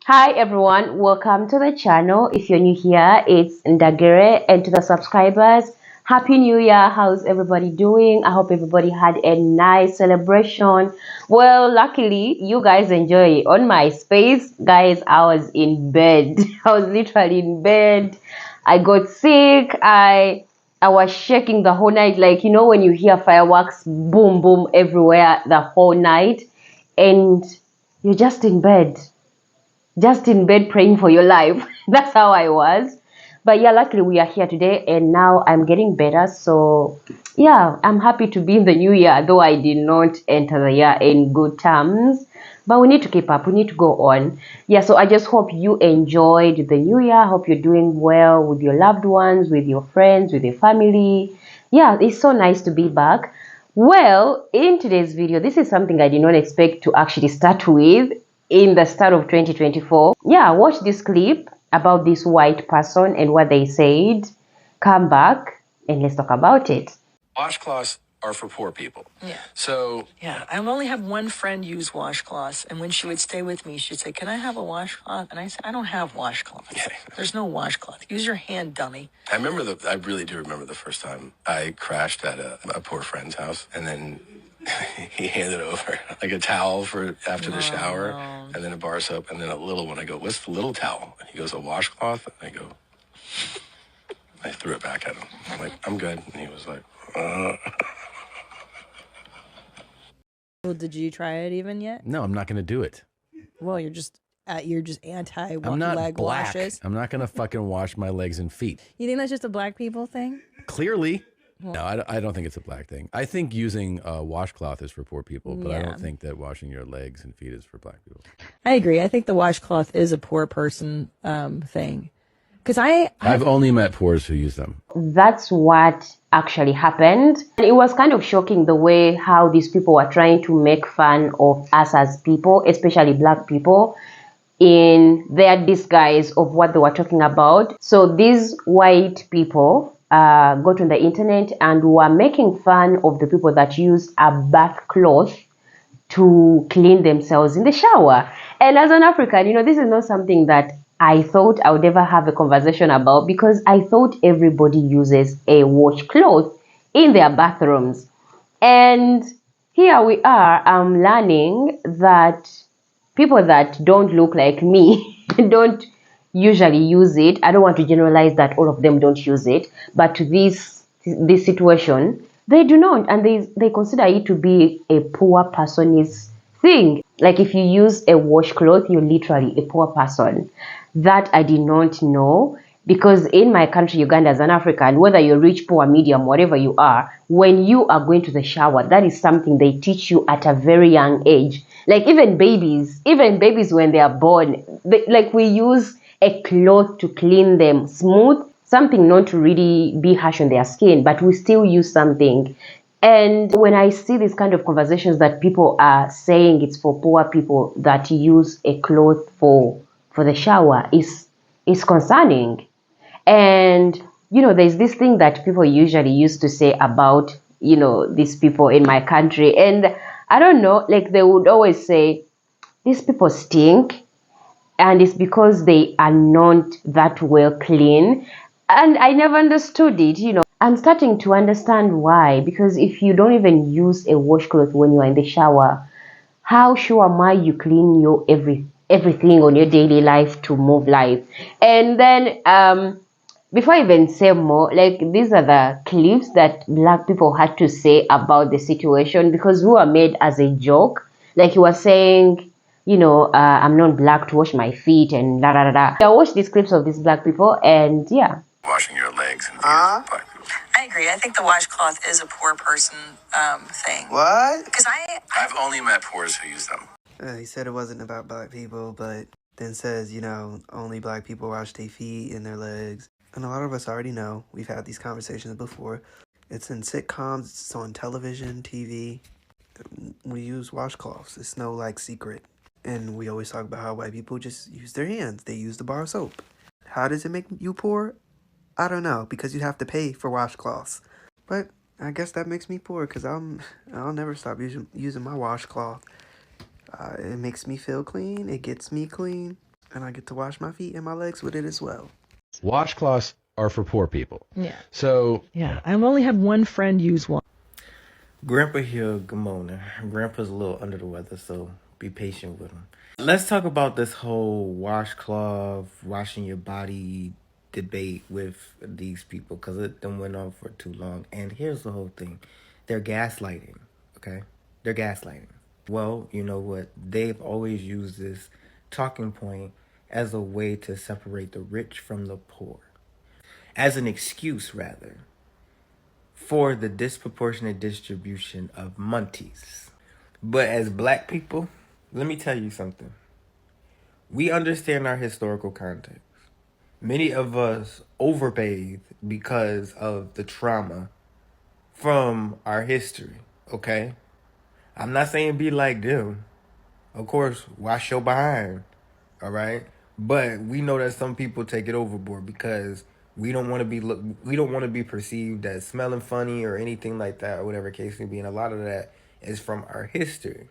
Hi everyone, welcome to the channel. If you're new here, it's 𝗙𝗶𝗀𝗀𝗀, and to the subscribers, Happy New Year. How's everybody doing? I hope everybody had a nice celebration. Well, luckily you guys enjoy it. On my space, guys, I was in bed. I was literally in bed. I got sick. I was shaking the whole night, like when you hear fireworks boom boom everywhere the whole night, and you're just in bed praying for your life. That's how I was. But yeah, luckily we are here today and now I'm getting better. So yeah, I'm happy to be in the new year, though I did not enter the year in good terms. But we need to keep up, we need to go on. Yeah, so I just hope you enjoyed the new year. I hope you're doing well with your loved ones, with your friends, with your family. Yeah, it's so nice to be back. Well, in today's video, this is something I did not expect to actually start with in the start of 2024. Yeah, watch this clip about this white person and what they said. Come back and let's talk about it. Washcloths are for poor people. Yeah. So Yeah, I only have one friend use washcloths, and when she would stay with me, she'd say, "Can I have a washcloth?" And I said, "I don't have washcloth. There's no washcloth. Use your hand, dummy." I really do remember the first time I crashed at a poor friend's house, and then he handed over like a towel for after the shower, and then a bar soap, and then a little one. I go, "What's the little towel?" And he goes, "A washcloth." And I threw it back at him. I'm like, "I'm good." And he was like, Well, did you try it even yet? No, I'm not going to do it. Well, you're just anti I'm not leg black. washes. I'm not going to fucking wash my legs and feet. You think that's just a black people thing? Clearly. No, I don't think it's a black thing. I think using a washcloth is for poor people, but I don't think that washing your legs and feet is for black people. I agree. I think the washcloth is a poor person thing. Because I've only met poors who use them. That's what actually happened. And it was kind of shocking the way how these people were trying to make fun of us as people, especially black people, in their disguise of what they were talking about. So these white people got on the internet and were making fun of the people that use a bath cloth to clean themselves in the shower. And as an African, this is not something that I thought I would ever have a conversation about, because I thought everybody uses a washcloth in their bathrooms. And here we are, I'm learning that people that don't look like me don't usually use it. I don't want to generalize that all of them don't use it, but to this situation, they do not, and they consider it to be a poor person's thing. Like if you use a washcloth, you're literally a poor person. That I did not know, because in my country, Uganda, as an African, whether you're rich, poor, medium, whatever you are, when you are going to the shower, that is something they teach you at a very young age. Like even babies when they are born, we use a cloth to clean them smooth, something not to really be harsh on their skin, but we still use something. And when I see these kind of conversations that people are saying it's for poor people that use a cloth for the shower, is concerning. And there's this thing that people usually used to say about these people in my country, and I don't know, like they would always say these people stink, and it's because they are not that well clean. And I never understood it. I'm starting to understand why, because if you don't even use a washcloth when you are in the shower, how sure am I you clean your everything on your daily life to move life? And then before I even say more, like these are the clips that black people had to say about the situation, because we were made as a joke. Like he was saying, I'm not black to wash my feet and da da da da. I watched these clips of these black people, and yeah. washing your legs and feet is for black people. I agree. I think the washcloth is a poor person thing. What? Because I've only met poors who use them. He said it wasn't about black people, but then says, only black people wash their feet and their legs. And a lot of us already know, we've had these conversations before. It's in sitcoms, it's on television, TV. We use washcloths. It's no, secret. And we always talk about how white people just use their hands. They use the bar of soap. How does it make you poor? I don't know, because you have to pay for washcloths. But I guess that makes me poor, because I'll never stop using my washcloth. It makes me feel clean. It gets me clean. And I get to wash my feet and my legs with it as well. Washcloths are for poor people. Yeah. So Yeah. I only have one friend use one. Grandpa here, good morning. Grandpa's a little under the weather, so be patient with him. Let's talk about this whole washcloth, washing your body debate with these people, because it done went on for too long. And here's the whole thing. They're gaslighting, okay? They're gaslighting. Well, you know what? They've always used this talking point as a way to separate the rich from the poor. As an excuse, rather, for the disproportionate distribution of munties. But as black people, let me tell you something. We understand our historical context. Many of us overbathe because of the trauma from our history, okay? I'm not saying be like them. Of course, wash your behind, all right? But we know that some people take it overboard because we don't want to be perceived as smelling funny or anything like that, or whatever case may be. And a lot of that is from our history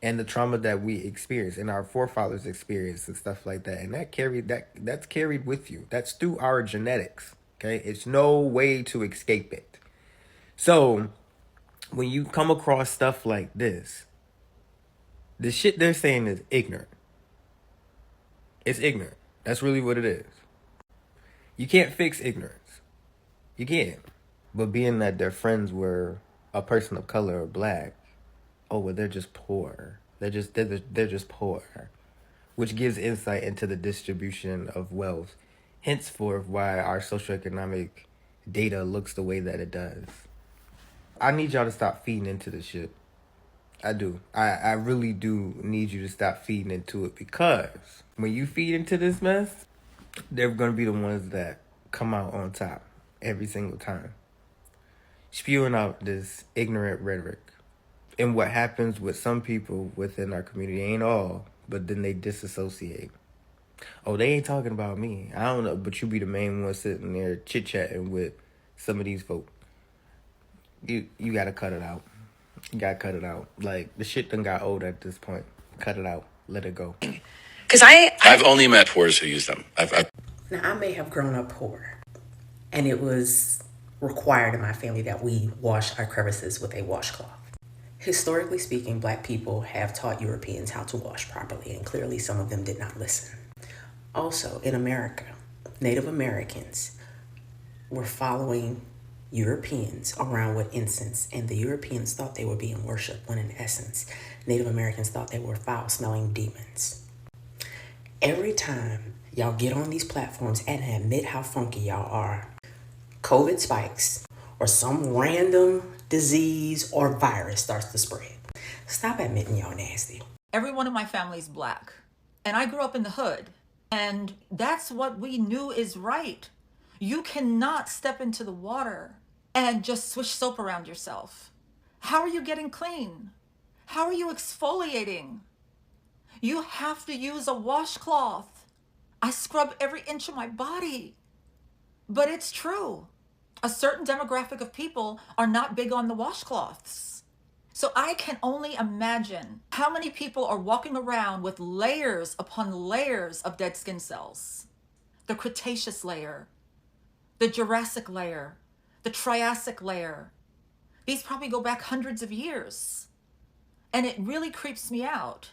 and the trauma that we experience and our forefathers experienced and stuff like that. And that's carried with you. That's through our genetics. Okay, it's no way to escape it. So when you come across stuff like this, the shit they're saying is ignorant. It's ignorant. That's really what it is. You can't fix ignorance. You can't. But being that their friends were a person of color or black, oh well, they're just poor. They're just poor, which gives insight into the distribution of wealth. Henceforth, why our socioeconomic data looks the way that it does. I need y'all to stop feeding into this shit. I do. I really do need you to stop feeding into it, because when you feed into this mess, they're going to be the ones that come out on top every single time, spewing out this ignorant rhetoric. And what happens with some people within our community, ain't all, but then they disassociate. Oh, they ain't talking about me. I don't know, but you be the main one sitting there chit-chatting with some of these folk. You got to cut it out. You got to cut it out. Like, the shit done got old at this point. Cut it out. Let it go. Because I've only met poors who use them. Now, I may have grown up poor, and it was required in my family that we wash our crevices with a washcloth. Historically speaking, Black people have taught Europeans how to wash properly, and clearly some of them did not listen. Also, in America, Native Americans were following Europeans around with incense, and the Europeans thought they were being worshipped, when in essence, Native Americans thought they were foul-smelling demons. Every time y'all get on these platforms and admit how funky y'all are, COVID spikes or some random disease or virus starts to spread. Stop admitting y'all nasty. Everyone in my family's Black, and I grew up in the hood, and that's what we knew is right. You cannot step into the water and just swish soap around yourself. How are you getting clean? How are you exfoliating? You have to use a washcloth. I scrub every inch of my body. But it's true. A certain demographic of people are not big on the washcloths. So I can only imagine how many people are walking around with layers upon layers of dead skin cells. The Cretaceous layer, the Jurassic layer, the Triassic layer. These probably go back hundreds of years. And it really creeps me out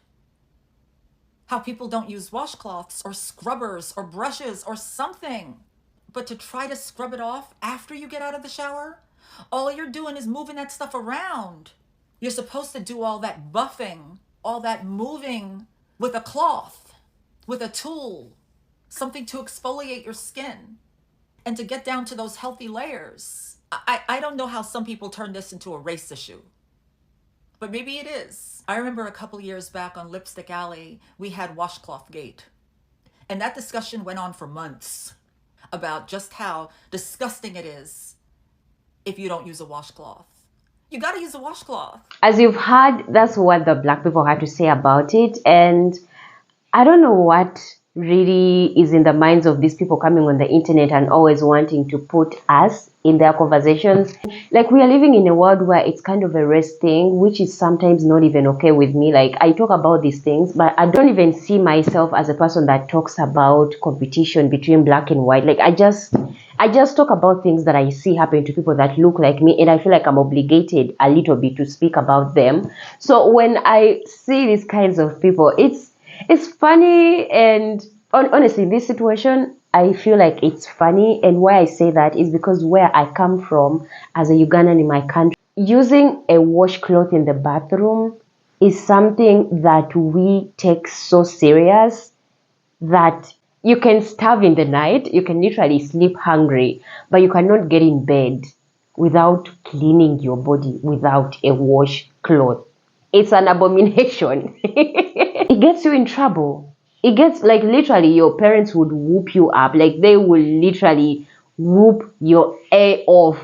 how people don't use washcloths or scrubbers or brushes or something. But to try to scrub it off after you get out of the shower, all you're doing is moving that stuff around. You're supposed to do all that buffing, all that moving with a cloth, with a tool, something to exfoliate your skin and to get down to those healthy layers. I don't know how some people turn this into a race issue, but maybe it is. I remember a couple years back on Lipstick Alley, we had Washcloth Gate. And that discussion went on for months about just how disgusting it is if you don't use a washcloth. You got to use a washcloth. As you've heard, that's what the Black people had to say about it. And I don't know what really is in the minds of these people coming on the internet and always wanting to put us in their conversations. Like, we are living in a world where it's kind of a race thing, which is sometimes not even okay with me. Like, I talk about these things, but I don't even see myself as a person that talks about competition between black and white. Like, I just talk about things that I see happen to people that look like me, and I feel like I'm obligated a little bit to speak about them. So when I see these kinds of people, it's funny. And honestly, this situation, I feel like it's funny. And why I say that is because where I come from as a Ugandan in my country, using a washcloth in the bathroom is something that we take so serious that you can starve in the night, you can literally sleep hungry, but you cannot get in bed without cleaning your body without a washcloth. It's an abomination. It gets you in trouble. It gets, like, literally your parents would whoop you up. Like, they will literally whoop your A off.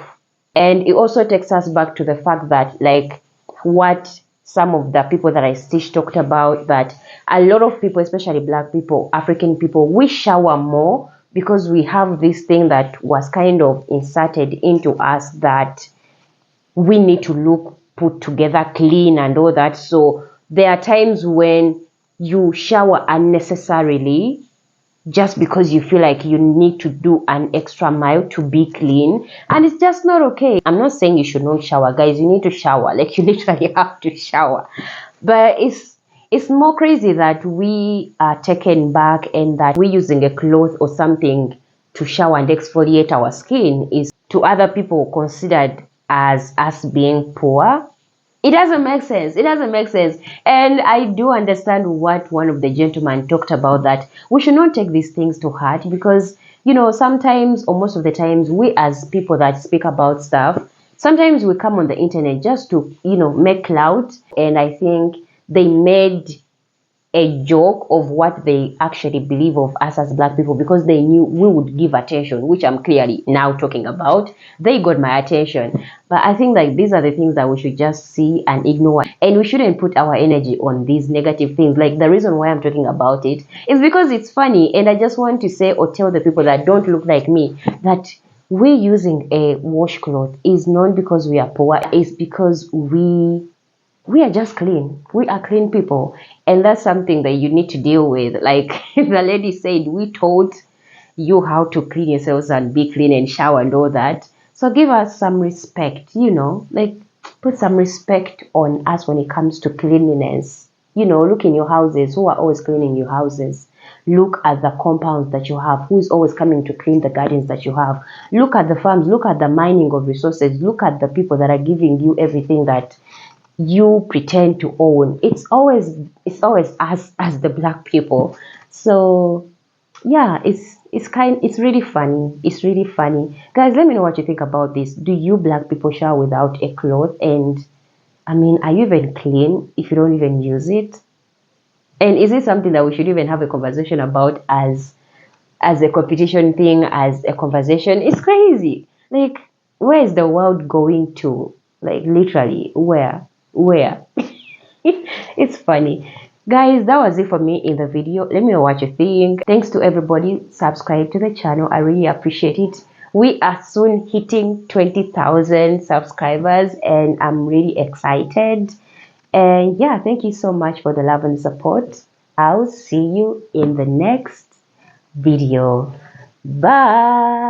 And it also takes us back to the fact that, like, what some of the people that I Stitch talked about, that a lot of people, especially black people, African people, we shower more because we have this thing that was kind of inserted into us that we need to look put together, clean and all that. So there are times when you shower unnecessarily just because you feel like you need to do an extra mile to be clean, and it's just not okay. I'm not saying you should not shower, guys. You need to shower, like, you literally have to shower, but it's more crazy that we are taken back and that we're using a cloth or something to shower and exfoliate our skin is to other people considered as us being poor. It doesn't make sense. It doesn't make sense. And I do understand what one of the gentlemen talked about, that we should not take these things to heart because, sometimes, or most of the times, we as people that speak about stuff, sometimes we come on the internet just to, make clout. And I think they made a joke of what they actually believe of us as black people because they knew we would give attention, which I'm clearly now talking about. They got my attention. But I think, like, these are the things that we should just see and ignore. And we shouldn't put our energy on these negative things. Like, the reason why I'm talking about it is because it's funny. And I just want to say or tell the people that don't look like me that we using a washcloth is not because we are poor. It's because we are just clean. We are clean people. And that's something that you need to deal with. Like the lady said, we taught you how to clean yourselves and be clean and shower and all that. So give us some respect, like, put some respect on us when it comes to cleanliness. Look in your houses. Who are always cleaning your houses? Look at the compounds that you have. Who is always coming to clean the gardens that you have? Look at the farms. Look at the mining of resources. Look at the people that are giving you everything that you pretend to own. It's always us as the black people. So yeah, it's really funny. It's really funny. Guys, let me know what you think about this. Do you black people shower without a cloth? And I mean, are you even clean if you don't even use it? And is it something that we should even have a conversation about as a competition thing, as a conversation? It's crazy. Like, where is the world going to? Like, literally, where? It's funny. Guys, that was it for me in the video. Let me know what you think. Thanks to everybody. Subscribe to the channel. I really appreciate it. We are soon hitting 20,000 subscribers and I'm really excited. And yeah, thank you so much for the love and support. I'll see you in the next video. Bye.